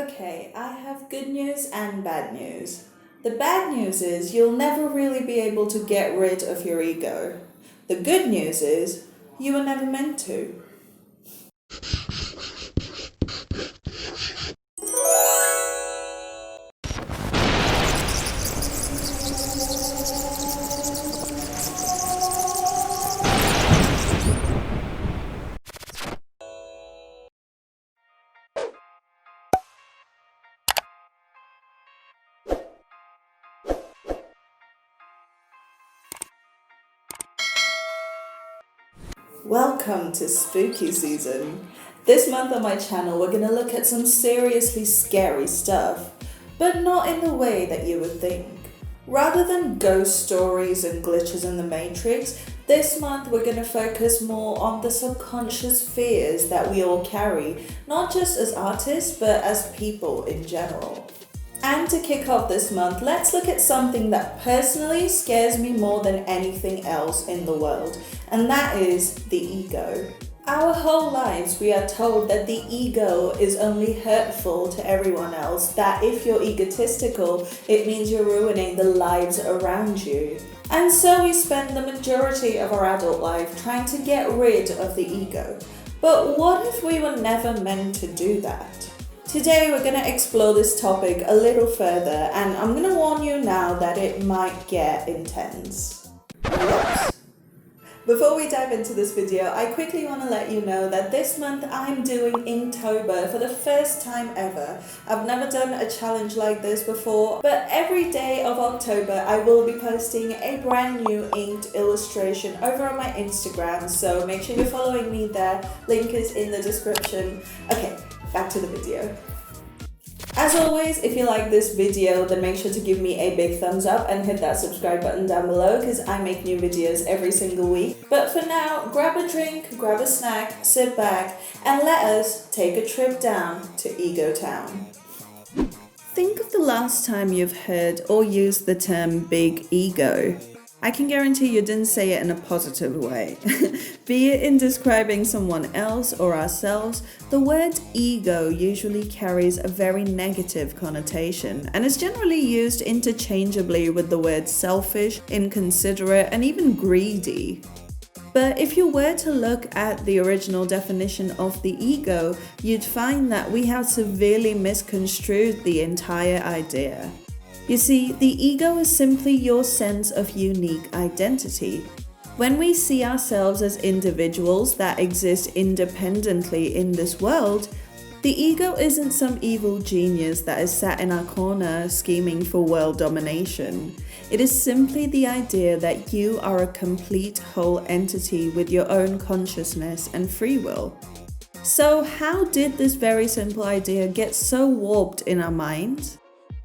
Okay, I have good news and bad news. The bad news is you'll never really be able to get rid of your ego. The good news is you were never meant to. Welcome to spooky season. This month on my channel, we're going to look at some seriously scary stuff, but not in the way that you would think. Rather than ghost stories and glitches in the Matrix, this month we're going to focus more on the subconscious fears that we all carry, not just as artists, but as people in general. And to kick off this month, let's look at something that personally scares me more than anything else in the world, and that is the ego. Our whole lives we are told that the ego is only hurtful to everyone else, that if you're egotistical, it means you're ruining the lives around you. And so we spend the majority of our adult life trying to get rid of the ego. But what if we were never meant to do that? Today we're going to explore this topic a little further, and I'm going to warn you now that it might get intense. Yes. Before we dive into this video, I quickly want to let you know that this month I'm doing Inktober for the first time ever. I've never done a challenge like this before, but every day of October I will be posting a brand new inked illustration over on my Instagram, so make sure you're following me there. Link is in the description. Okay, back to the video. As always, if you like this video, then make sure to give me a big thumbs up and hit that subscribe button down below because I make new videos every single week. But for now, grab a drink, grab a snack, sit back, and let us take a trip down to Ego Town. Think of the last time you've heard or used the term big ego. I can guarantee you didn't say it in a positive way. Be it in describing someone else or ourselves, the word ego usually carries a very negative connotation and is generally used interchangeably with the words selfish, inconsiderate, and even greedy. But if you were to look at the original definition of the ego, you'd find that we have severely misconstrued the entire idea. You see, the ego is simply your sense of unique identity. When we see ourselves as individuals that exist independently in this world, the ego isn't some evil genius that is sat in our corner scheming for world domination. It is simply the idea that you are a complete whole entity with your own consciousness and free will. So how did this very simple idea get so warped in our minds?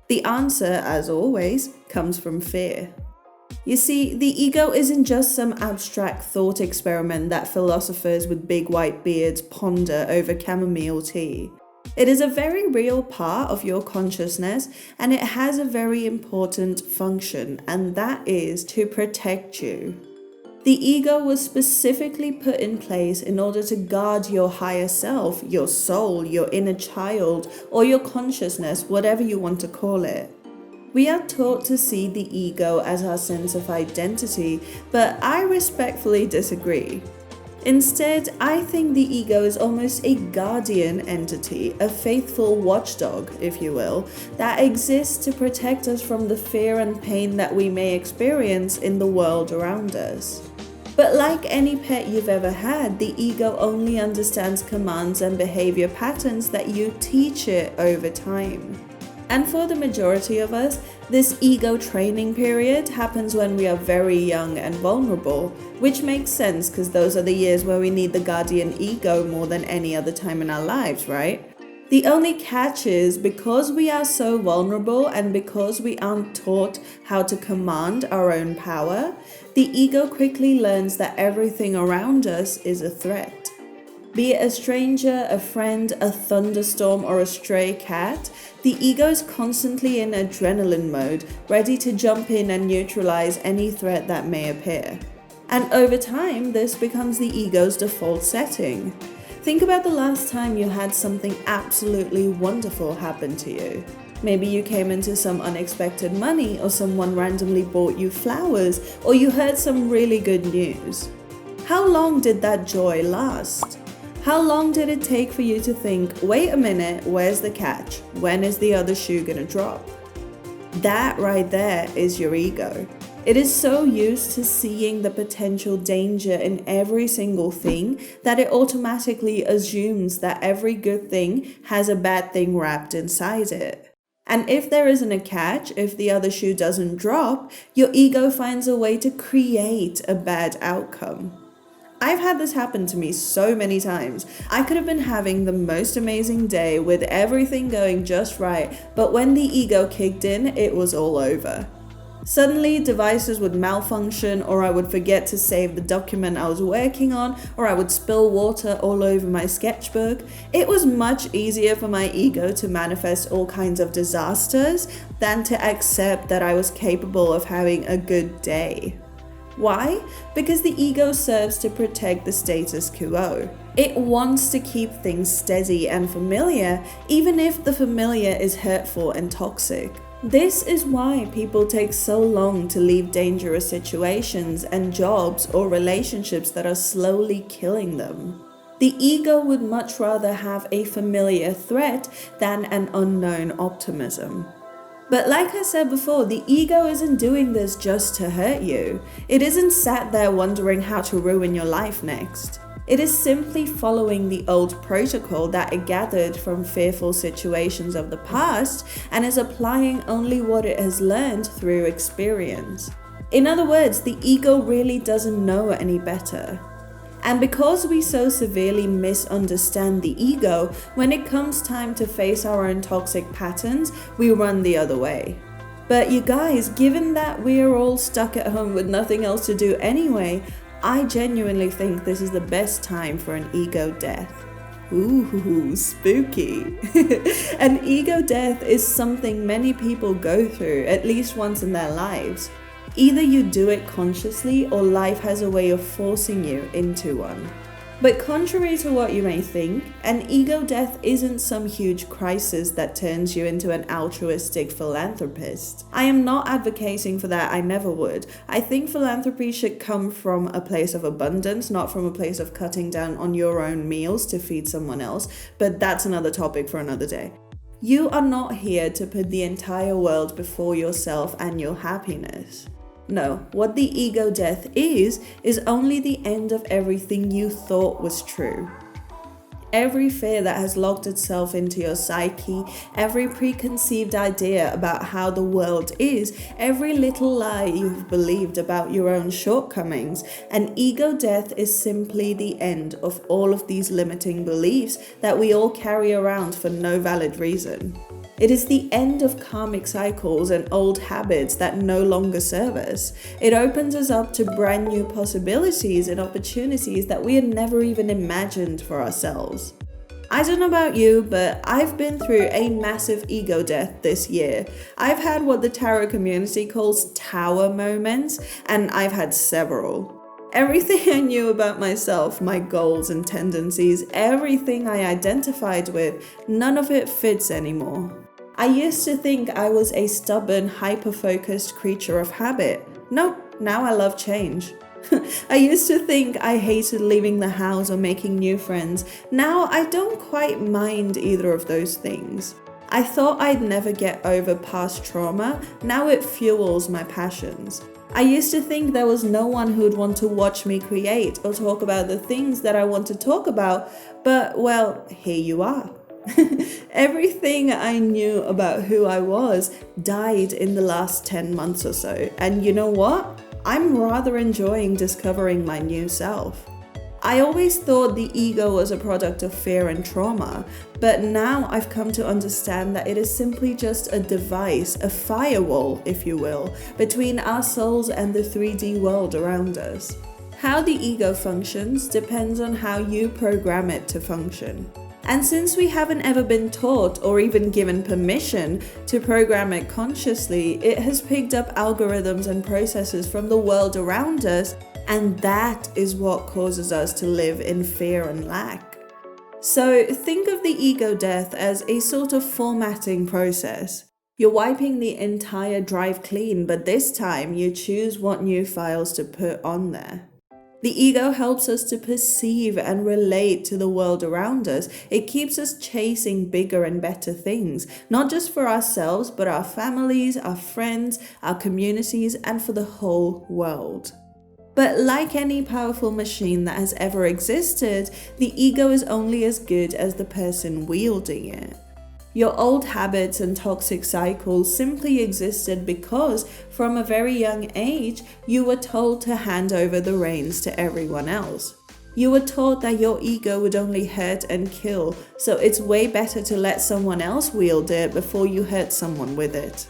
The answer, as always, comes from fear. You see, the ego isn't just some abstract thought experiment that philosophers with big white beards ponder over chamomile tea. It is a very real part of your consciousness, and it has a very important function, and that is to protect you. The ego was specifically put in place in order to guard your higher self, your soul, your inner child, or your consciousness, whatever you want to call it. We are taught to see the ego as our sense of identity, but I respectfully disagree. Instead, I think the ego is almost a guardian entity, a faithful watchdog, if you will, that exists to protect us from the fear and pain that we may experience in the world around us. But like any pet you've ever had, the ego only understands commands and behavior patterns that you teach it over time. And for the majority of us, this ego training period happens when we are very young and vulnerable, which makes sense because those are the years where we need the guardian ego more than any other time in our lives, right? The only catch is, because we are so vulnerable and because we aren't taught how to command our own power, the ego quickly learns that everything around us is a threat. Be it a stranger, a friend, a thunderstorm, or a stray cat, the ego is constantly in adrenaline mode, ready to jump in and neutralize any threat that may appear. And over time, this becomes the ego's default setting. Think about the last time you had something absolutely wonderful happen to you. Maybe you came into some unexpected money, or someone randomly bought you flowers, or you heard some really good news. How long did that joy last? How long did it take for you to think, wait a minute, where's the catch? When is the other shoe gonna drop? That right there is your ego. It is so used to seeing the potential danger in every single thing that it automatically assumes that every good thing has a bad thing wrapped inside it. And if there isn't a catch, if the other shoe doesn't drop, your ego finds a way to create a bad outcome. I've had this happen to me so many times. I could have been having the most amazing day with everything going just right, but when the ego kicked in, it was all over. Suddenly, devices would malfunction, or I would forget to save the document I was working on, or I would spill water all over my sketchbook. It was much easier for my ego to manifest all kinds of disasters than to accept that I was capable of having a good day. Why? Because the ego serves to protect the status quo. It wants to keep things steady and familiar, even if the familiar is hurtful and toxic. This is why people take so long to leave dangerous situations and jobs or relationships that are slowly killing them. The ego would much rather have a familiar threat than an unknown optimism. But like I said before, the ego isn't doing this just to hurt you. It isn't sat there wondering how to ruin your life next. It is simply following the old protocol that it gathered from fearful situations of the past and is applying only what it has learned through experience. In other words, the ego really doesn't know any better. And because we so severely misunderstand the ego, when it comes time to face our own toxic patterns, we run the other way. But you guys, given that we are all stuck at home with nothing else to do anyway, I genuinely think this is the best time for an ego death. Ooh, spooky. An ego death is something many people go through at least once in their lives. Either you do it consciously or life has a way of forcing you into one. But contrary to what you may think, an ego death isn't some huge crisis that turns you into an altruistic philanthropist. I am not advocating for that, I never would. I think philanthropy should come from a place of abundance, not from a place of cutting down on your own meals to feed someone else, but that's another topic for another day. You are not here to put the entire world before yourself and your happiness. No, what the ego death is only the end of everything you thought was true. Every fear that has locked itself into your psyche, every preconceived idea about how the world is, every little lie you've believed about your own shortcomings, an ego death is simply the end of all of these limiting beliefs that we all carry around for no valid reason. It is the end of karmic cycles and old habits that no longer serve us. It opens us up to brand new possibilities and opportunities that we had never even imagined for ourselves. I don't know about you, but I've been through a massive ego death this year. I've had what the tarot community calls tower moments, and I've had several. Everything I knew about myself, my goals and tendencies, everything I identified with, none of it fits anymore. I used to think I was a stubborn, hyper-focused creature of habit. Nope, now I love change. I used to think I hated leaving the house or making new friends. Now I don't quite mind either of those things. I thought I'd never get over past trauma. Now it fuels my passions. I used to think there was no one who would want to watch me create or talk about the things that I want to talk about, but well, here you are. Everything I knew about who I was died in the last 10 months or so, and you know what? I'm rather enjoying discovering my new self. I always thought the ego was a product of fear and trauma, but now I've come to understand that it is simply just a device, a firewall, if you will, between our souls and the 3D world around us. How the ego functions depends on how you program it to function. And since we haven't ever been taught or even given permission to program it consciously, it has picked up algorithms and processes from the world around us, and that is what causes us to live in fear and lack. So think of the ego death as a sort of formatting process. You're wiping the entire drive clean, but this time you choose what new files to put on there. The ego helps us to perceive and relate to the world around us. It keeps us chasing bigger and better things, not just for ourselves, but our families, our friends, our communities, and for the whole world. But like any powerful machine that has ever existed, the ego is only as good as the person wielding it. Your old habits and toxic cycles simply existed because, from a very young age, you were told to hand over the reins to everyone else. You were taught that your ego would only hurt and kill, so it's way better to let someone else wield it before you hurt someone with it.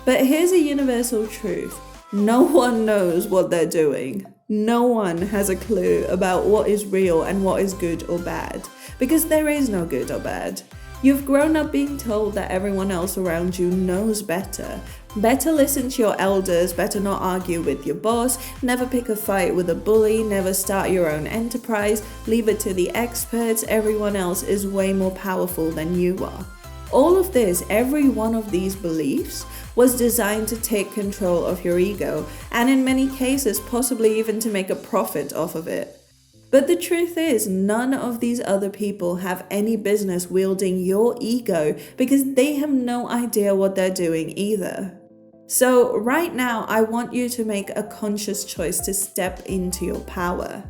But here's a universal truth. No one knows what they're doing. No one has a clue about what is real and what is good or bad, because there is no good or bad. You've grown up being told that everyone else around you knows better. Better listen to your elders, better not argue with your boss, never pick a fight with a bully, never start your own enterprise, leave it to the experts, everyone else is way more powerful than you are. All of this, every one of these beliefs, was designed to take control of your ego, and in many cases possibly even to make a profit off of it. But the truth is, none of these other people have any business wielding your ego because they have no idea what they're doing either. So right now, I want you to make a conscious choice to step into your power.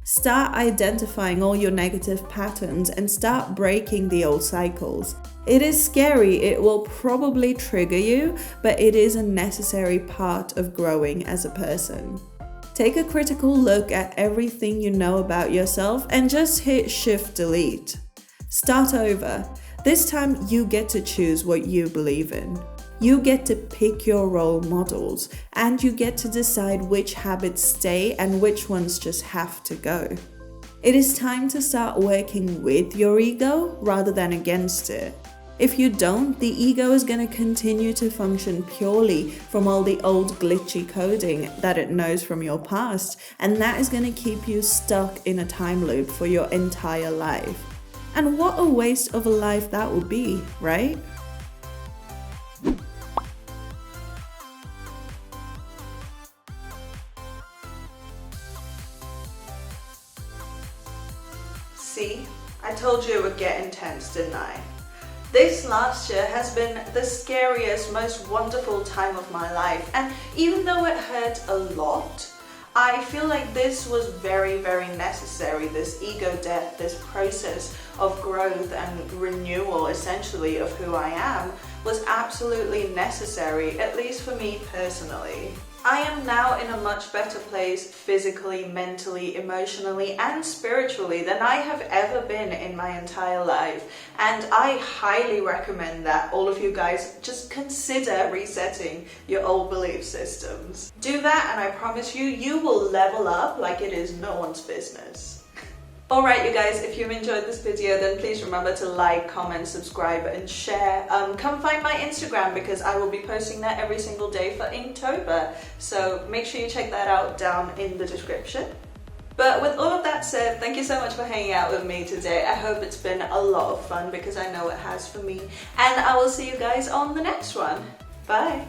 Start identifying all your negative patterns and start breaking the old cycles. It is scary, it will probably trigger you, but it is a necessary part of growing as a person. Take a critical look at everything you know about yourself and just hit Shift Delete. Start over. This time you get to choose what you believe in. You get to pick your role models, and you get to decide which habits stay and which ones just have to go. It is time to start working with your ego rather than against it. If you don't, the ego is going to continue to function purely from all the old glitchy coding that it knows from your past, and that is going to keep you stuck in a time loop for your entire life. And what a waste of a life that would be, right? See, I told you it would get intense, didn't I? This last year has been the scariest, most wonderful time of my life, and even though it hurt a lot, I feel like this was very, very necessary. This ego death, this process of growth and renewal, essentially, of who I am, was absolutely necessary, at least for me personally. I am now in a much better place physically, mentally, emotionally, and spiritually than I have ever been in my entire life. And I highly recommend that all of you guys just consider resetting your old belief systems. Do that and I promise you, you will level up like it is no one's business. Alright you guys, if you've enjoyed this video then please remember to like, comment, subscribe and share. Come find my Instagram because I will be posting that every single day for Inktober. So make sure you check that out down in the description. But with all of that said, thank you so much for hanging out with me today. I hope it's been a lot of fun because I know it has for me. And I will see you guys on the next one. Bye!